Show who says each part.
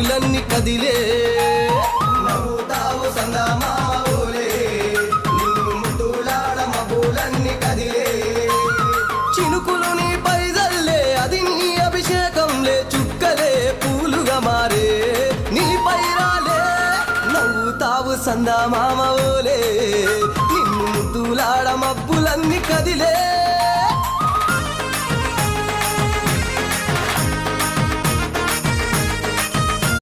Speaker 1: మబ్బులన్నీ కదిలే నవ్వుతావు సందమామోలే నిన్ను ముద్దులాడ మబ్బులన్నీ కదిలే చినుకులు నీ పైదల్లే అది నీ అభిషేకంలే చుక్కలే పూలుగా మారే నీపై రాలే నవ్వుతావు సందమామోలే నిన్ను ముద్దులాడ మబ్బులన్నీ కదిలే